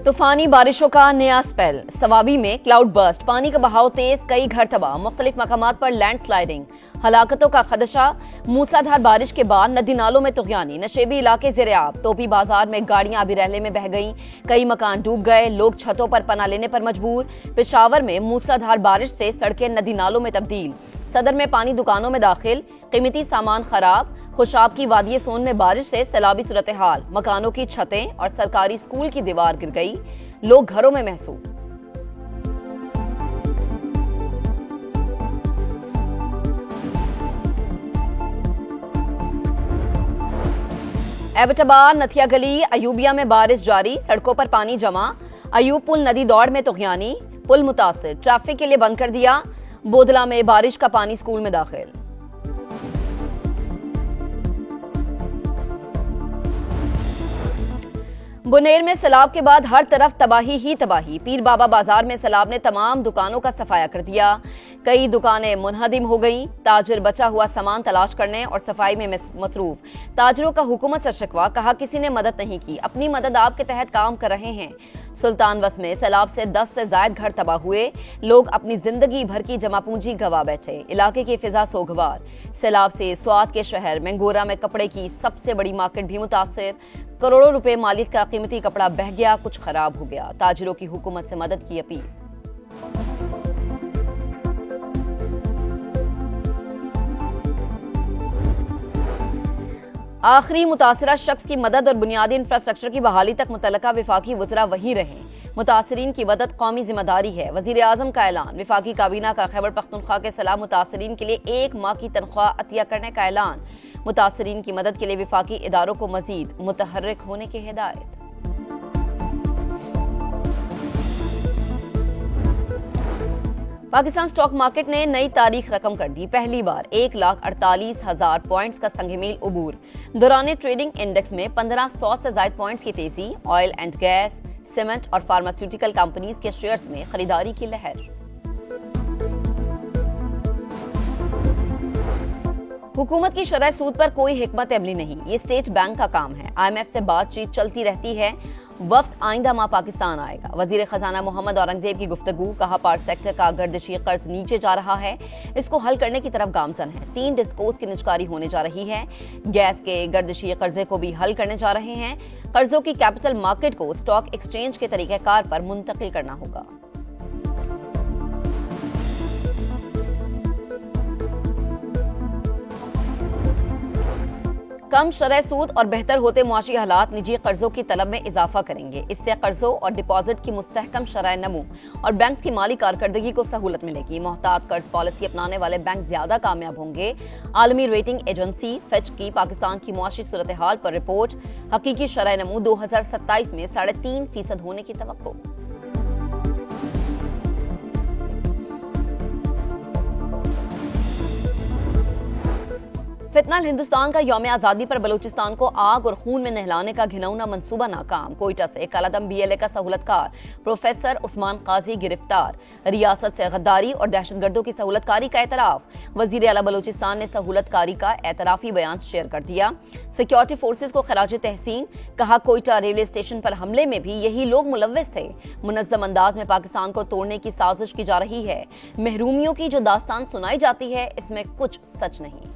तूफानी बारिशों का नया स्पेल। सवाबी में क्लाउड बर्स्ट, पानी का बहाव तेज, कई घर तबाह, मुख्तलिफ मकामात पर लैंडस्लाइडिंग, हलाकतों का खदशा। मूसलाधार बारिश के बाद नदी नालों में तुगयानी, नशेबी इलाके ज़ेर-ए-आब। टोपी बाजार में गाड़ियां आबी रहले में बह गईं, कई मकान डूब गए, लोग छतों पर पनाह लेने पर मजबूर। पेशावर में मूसलाधार बारिश से सड़कें नदी नालों में तब्दील, सदर में पानी दुकानों में दाखिल, कीमती सामान खराब। खुशाब की वादी सोन में बारिश से सैलाबी सूरत हाल, मकानों की छतें और सरकारी स्कूल की दीवार गिर गई, लोग घरों में महसूस। एबटाबाद, नथिया गली, अयूबिया में बारिश जारी, सड़कों पर पानी जमा। अयूब पुल नदी दौड़ में तुगयानी, पुल मुतासिर, ट्रैफिक के लिए बंद कर दिया। बोदला में बारिश का पानी स्कूल में दाखिल। बुनेर में सैलाब के बाद हर तरफ तबाही ही तबाही। पीर बाबा बाजार में सैलाब ने तमाम दुकानों का सफाया कर दिया, कई दुकानें मुनहदिम हो गईं। ताजिर बचा हुआ सामान तलाश करने और सफाई में मसरूफ। ताजिरों का हुकूमत से शिकवा, कहा किसी ने मदद नहीं की, अपनी मदद आपके तहत काम कर रहे हैं। सुल्तान वस में सैलाब से 10 से ज्यादा घर तबाह हुए, लोग अपनी जिंदगी भर की जमा पूंजी गवा बैठे। इलाके की फिजा सोगवार। सैलाब से स्वात के शहर मैंगोरा में कपड़े की सबसे बड़ी मार्केट भी मुतासिर, करोड़ों रुपए मालिक का कीमती कपड़ा बह गया, कुछ खराब हो गया। ताजिरों की हुकूमत से मदद की अपील। आखिरी मुतासिरा शख्स की मदद और बुनियादी इंफ्रास्ट्रक्चर की बहाली तक मुतल्लका विफाकी वज़रा वही रहे। मुतासिरीन की मदद कौमी जिम्मेदारी है, वजीर आजम का ऐलान। विफाकी काबीना का खैबर पख्तूनख्वा के सलाह मुतासिरीन के लिए 1 माह की तनख्वाह अतिया करने का ऐलान। मुतासिरीन की मदद के लिए विफाकी इदारों को मजीद मुतहर्रिक होने की हिदायत। पाकिस्तान स्टॉक मार्केट ने नई तारीख रकम कर दी, पहली बार 1,48,000 पॉइंट्स का संगमील उबूर। दौरान ट्रेडिंग इंडेक्स में 1500 से ज्यादा पॉइंट्स की तेजी। ऑयल एंड गैस, सीमेंट और फार्मास्यूटिकल कंपनीज के शेयर्स में खरीदारी की लहर। हुकूमत की शरह सूद पर कोई हिकमत अमली नहीं, ये स्टेट बैंक का काम है। IMF से बातचीत चलती रहती है, वफ्द आइंदा माह पाकिस्तान आएगा। वजीर खजाना मोहम्मद औरंगजेब की गुफ्तगू, कहा पावर सेक्टर का गर्दिशी कर्ज नीचे जा रहा है, इसको हल करने की तरफ गामजन है। 3 डिस्कोस की निजकारी होने जा रही है, गैस के गर्दिशी कर्जे को भी हल करने जा रहे हैं। कर्जों की कैपिटल मार्केट को स्टॉक एक्सचेंज के तरीकेकार पर मुंतकिल करना होगा। कम शरह सूद और बेहतर होते मुआशी हालात निजी कर्जों की तलब में इजाफा करेंगे। इससे कर्जों और डिपॉजिट की मुस्तहकम शरह नमू और बैंक की माली कारकर्दगी को सहूलत मिलेगी। मोहतात कर्ज पॉलिसी अपनाने वाले बैंक ज्यादा कामयाब होंगे। आलमी रेटिंग एजेंसी फिच की पाकिस्तान की मुआशी सूरत हाल पर रिपोर्ट, हकीकी शरह नमू 2027 में 3.5% होने की तवक्को। फितनल हिंदुस्तान का यौम आजादी पर बलूचिस्तान को आग और खून में नहलाने का घिनौना मंसूबा नाकाम। कोयटा से कालादम BLA का सहूलतकार प्रोफेसर उस्मान काजी गिरफ्तार। रियासत से गद्दारी और दहशतगर्दों की सहूलतकारी का एतराफ। वजीर आला बलूचिस्तान ने सहूलतकारी का एतराफी बयान शेयर कर दिया। सिक्योरिटी फोर्सेज को खराज तहसीन, कहा कोयटा रेलवे स्टेशन पर हमले में भी यही लोग मुलव्विस थे। मुनज़्ज़म अंदाज में पाकिस्तान को तोड़ने की साजिश की जा रही है। महरूमियों की जो दास्तान सुनाई जाती है, इसमें कुछ सच नहीं।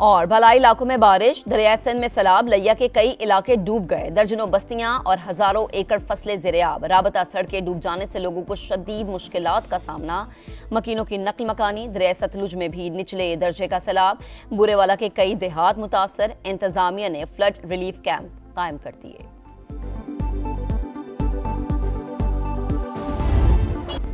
और भलाई इलाकों में बारिश, दरिया सिंध में सैलाब, लिया के कई इलाके डूब गए। दर्जनों बस्तियां और हजारों एकड़ फसलें ज़ेर-ए-आब। राबता सड़कें डूब जाने से लोगों को शदीद मुश्किलात का सामना। मकीनों की नकल मकानी। दरिया सतलुज में भी निचले दर्जे का सैलाब। बुरेवाला के कई देहात मुतासर। इंतजामिया ने फ्लड रिलीफ कैंप कायम कर दिए।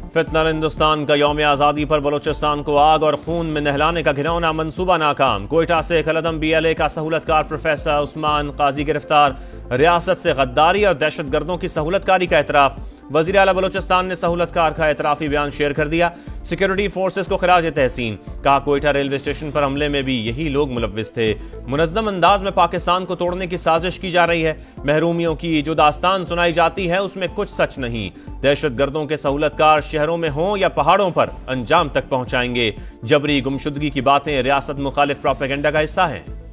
फितनल हिंदुस्तान का यौम आज़ादी पर बलूचिस्तान को आग और खून में नहलाने का घिनौना मंसूबा नाकाम। कोयटा से कालादम BLA का सहूलतकार प्रोफेसर उस्मान काजी गिरफ्तार। रियासत से गद्दारी और दहशतगर्दों की सहूलतकारी का एतराफ। वजीर आला बलूचिस्तान ने सहूलतकार का एतराफी बयान शेयर कर दिया। सिक्योरिटी फोर्सेस को खराज तहसीन, कहा कोयटा रेलवे स्टेशन पर हमले में भी यही लोग मुलव्विस थे। मुनज़्ज़म अंदाज में पाकिस्तान को तोड़ने की साजिश की जा रही है। महरूमियों की जो दास्तान सुनाई जाती है, उसमें कुछ सच नहीं। दहशतगर्दों के सहूलतकार शहरों में हों या पहाड़ों पर अंजाम तक पहुंचाएंगे। जबरी गुमशुदगी की बातें रियासत मुखालिफ प्रोपेगेंडा का हिस्सा है।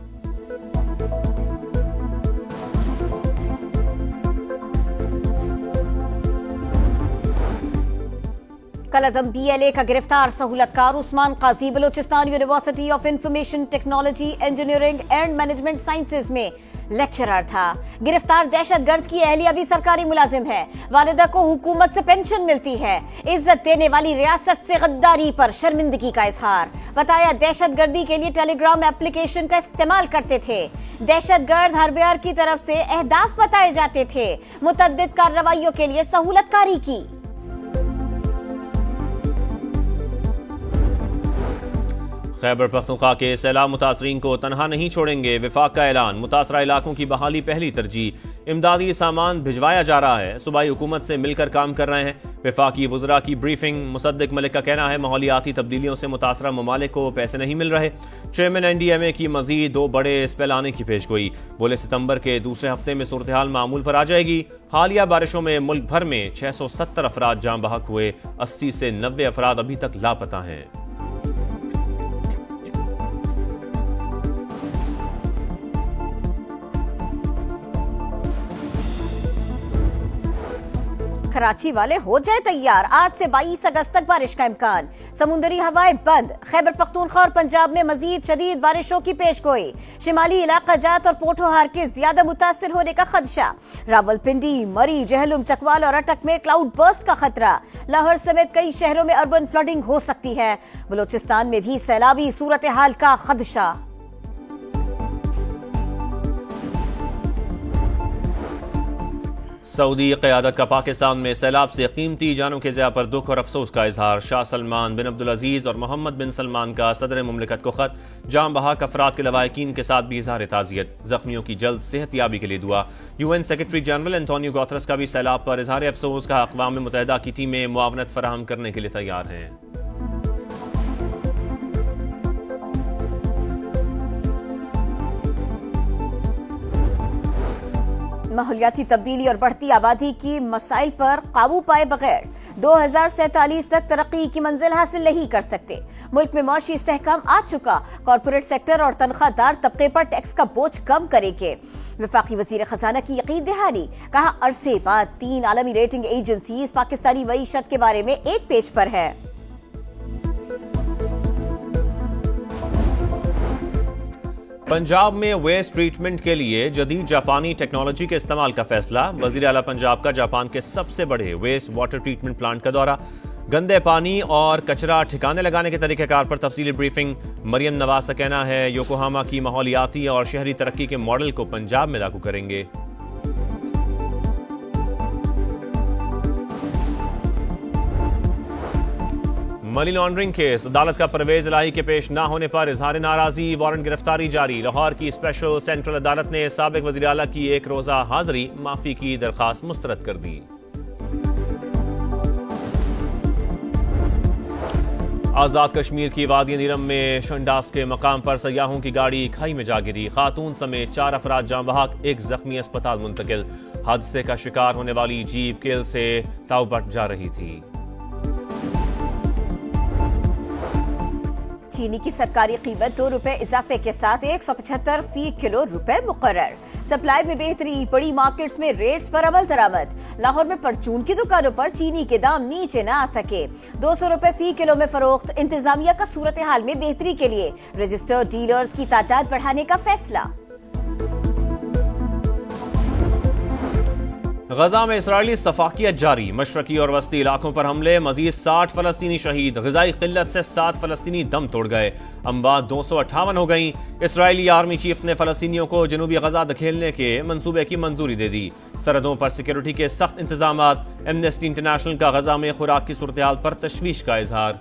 कलअदम BLA का गिरफ्तार सहूलतकार Usman Qazi Balochistan university of information technology engineering and management sciences में लेक्चरर था। गिरफ्तार दहशतगर्द की अहलिया भी सरकारी मुलाजिम है। वालिदा को हुकूमत से पेंशन मिलती है। इज्जत देने वाली रियासत से गद्दारी पर शर्मिंदगी का इजहार। बताया दहशतगर्दी के लिए टेलीग्राम एप्लीकेशन का इस्तेमाल करते थे। दहशतगर्द हरबियार की तरफ से अहदाफ बताए जाते थे। मुतअद्दिद कार्रवाइयों के लिए सहूलतकारी की। खैबर पख्तूनख्वा के सैलाब मुतासरीन को तनहा नहीं छोड़ेंगे, विफाक का ऐलान। मुतासरा इलाकों की बहाली पहली तरजीह। इमदादी सामान भिजवाया जा रहा है, सूबाई हुकूमत से मिलकर काम कर रहे हैं। विफाकी वज़रा की ब्रीफिंग। मुसद्दिक मलिक का कहना है माहौलियाती तब्दीलियों से मुतासरा ममालिक को पैसे नहीं मिल रहे। चेयरमैन NDMA की मजीद 2 बड़े स्पेल आने की पेशगोई। बोले सितंबर के दूसरे हफ्ते में सूरत हाल मामूल पर आ जाएगी। हालिया बारिशों में मुल्क भर में 670 अफराद जाँ बहक हुए। 80 से 90 अफराद अभी तक लापता हैं। कराची वाले हो जाए तैयार, आज से 22 अगस्त तक बारिश का इम्कान। समुद्री हवाएं बंद। खैबर पख्तूनख्वा और पंजाब में मजीद शदीद बारिशों की पेशगोई। शिमाली इलाका जात और पोठोहार के ज्यादा मुतासिर होने का खदशा। रावलपिंडी, मरी, जहलुम, चकवाल और अटक में क्लाउड बर्स्ट का खतरा। लाहौर समेत कई शहरों में अर्बन फ्लडिंग हो सकती है। बलूचिस्तान में भी सैलाबी सूरत हाल का खदशा। सऊदी क़यादत का पाकिस्तान में सैलाब से कीमती जानों के ज़िया पर दुख और अफसोस का इजहार। शाह सलमान बिन अब्दुल अजीज और मोहम्मद बिन सलमान का सदर मुमलिकत को खत। जाम बहाक अफराद के लवाहिकीन के साथ भी इजहार ताज़ियत। जख्मियों की जल्द सेहतयाबी के लिए दुआ। UN secretary general Antonio Guterres का भी सैलाब पर इजहार अफसोस का। अक़वाम मुत्तहिदा की टीमें मुआवनत फराहम करने के लिए तैयार हैं। माहौलियाती तब्दीली और बढ़ती आबादी की मसाइल पर काबू पाए बगैर 2047 तक तरक्की की मंजिल हासिल नहीं कर सकते। मुल्क में मौशी इस्तेहकाम आ चुका। कॉर्पोरेट सेक्टर और तनख्वाहदार तबके पर टैक्स का बोझ कम करेंगे। वफाकी वजीर खजाना की यकीन दहानी। कहा अरसे बाद 3 आलमी रेटिंग एजेंसीज पाकिस्तानी मईशत के बारे में एक पेज पर है। पंजाब में वेस्ट ट्रीटमेंट के लिए जदीद जापानी टेक्नोलॉजी के इस्तेमाल का फैसला। वजीर आला पंजाब का जापान के सबसे बड़े वेस्ट वाटर ट्रीटमेंट प्लांट का दौरा। गंदे पानी और कचरा ठिकाने लगाने के तरीक़ेकार पर तफसीली ब्रीफिंग। मरियम नवाज का कहना है योकोहामा की माहौलियाती और शहरी तरक्की के मॉडल को पंजाब में लागू करेंगे। Money laundering case. अदालत का परवेज इलाही के पेश न होने पर इजहार नाराजी। वारंट गिरफ्तारी जारी। लाहौर की स्पेशल सेंट्रल अदालत ने साबिक वज़ीर आला की 1 रोज़ा हाजिरी माफी की दरखास्त मुस्तरद कर दी। आजाद कश्मीर की वादी नीरम में शंडास के मकाम पर सयाहों की गाड़ी खाई में जा गिरी। खातून समेत 4 अफराद जाँ बहक, 1 जख्मी अस्पताल मुंतकिल। हादसे का शिकार होने वाली जीप केल से ताउबट जा रही थी। चीनी की सरकारी कीमत 2 रुपए इजाफे के साथ 175 फी किलो रुपए मुकर्रर। सप्लाई में बेहतरी। बड़ी मार्केट्स में रेट्स पर अमल दरामद। लाहौर में परचून की दुकानों पर चीनी के दाम नीचे न आ सके। 200 रुपए फी किलो में फरोख्त। इंतजामिया का सूरत हाल में बेहतरी के लिए रजिस्टर्ड डीलर्स की तादाद बढ़ाने का फैसला। गजा में इसराइली सफाकियत जारी। मशरकी और वस्ती इलाकों पर हमले। मजीद 60 फलस्तीनी शहीद। ग़िज़ाई किल्लत से 7 फलस्तीनी दम तोड़ गए। अम्बात 258 हो गई। इसराइली आर्मी चीफ ने फलस्तीनियों को जनूबी गजा धकेलने के मंसूबे की मंजूरी दे दी। सरहदों पर सिक्योरिटी के सख्त इंतजाम। एमनेस्टी इंटरनेशनल का गजा में खुराक की सूरत हाल पर तशवीश का इजहार।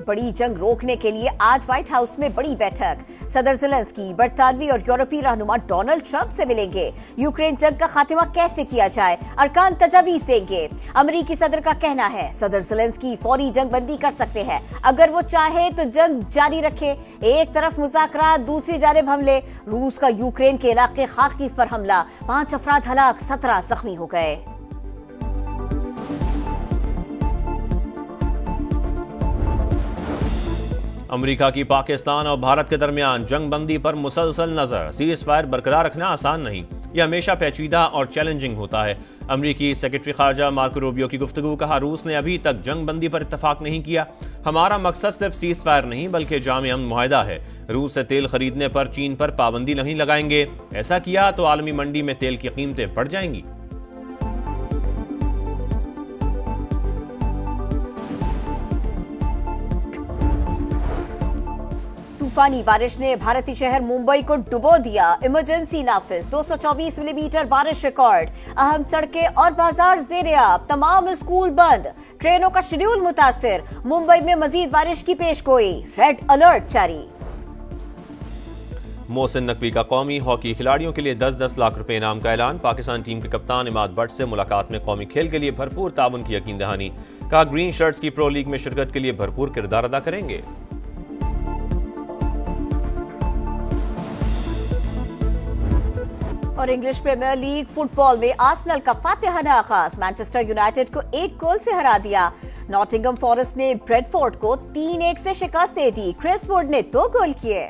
बड़ी जंग रोकने के लिए आज व्हाइट हाउस में बड़ी बैठक। सदर ज़ेलेंस्की बरतानवी और यूरोपीय रहनुमा डोनाल्ड ट्रंप से मिलेंगे। यूक्रेन जंग का खात्मा कैसे किया जाए अरकान तजावीज देंगे। अमेरिकी सदर का कहना है सदर ज़ेलेंस्की फौरी जंग बंदी कर सकते हैं अगर वो चाहे तो जंग जारी रखे। एक तरफ मुज़ाकरात, दूसरी जानिब हमले। रूस का यूक्रेन के इलाके खार्किव पर हमला। 5 अफराद हलाक, 17 जख्मी हो गए। अमेरिका की पाकिस्तान और भारत के दरमियान जंग बंदी पर मुसलसल नजर। सीज फायर बरकरार रखना आसान नहीं, यह हमेशा पेचीदा और चैलेंजिंग होता है। अमेरिकी सेक्रेटरी खारजा मार्को रूबियो की गुफ्तगू। कहा, रूस ने अभी तक जंग बंदी पर इत्तफाक नहीं किया। हमारा मकसद सिर्फ सीज फायर नहीं बल्कि जामे अमन मुआहदा है। रूस से तेल खरीदने पर चीन पर पाबंदी नहीं लगाएंगे। ऐसा किया तो आलमी मंडी में तेल की कीमतें बढ़ जाएंगी। तूफानी बारिश ने भारतीय शहर मुंबई को डुबो दिया। इमरजेंसी नाफिज। 224 मिलीमीटर बारिश रिकॉर्ड। अहम सड़कें और बाजार ज़ेर-ए-आब। तमाम स्कूल बंद। ट्रेनों का शेड्यूल मुतासिर। मुंबई में मजीद बारिश की पेशगोई। रेड अलर्ट जारी। मोहसिन नकवी का कौमी हॉकी खिलाड़ियों के लिए 10-10 लाख रुपए इनाम का ऐलान। पाकिस्तान टीम के कप्तान इमाद भट्ट से मुलाकात में कौमी खेल के लिए भरपूर ताउन की यकीन दहानी। कहा, ग्रीन शर्ट्स की प्रो लीग में शिरकत के लिए भरपूर किरदार अदा करेंगे। और इंग्लिश प्रीमियर लीग फुटबॉल में आर्सेनल का फातिहाना आगाज। मैनचेस्टर यूनाइटेड को 1 गोल से हरा दिया। नॉटिंघम फॉरेस्ट ने ब्रेडफोर्ड को 3-1 से शिकस्त दे दी। क्रिस वुड ने 2 गोल किए।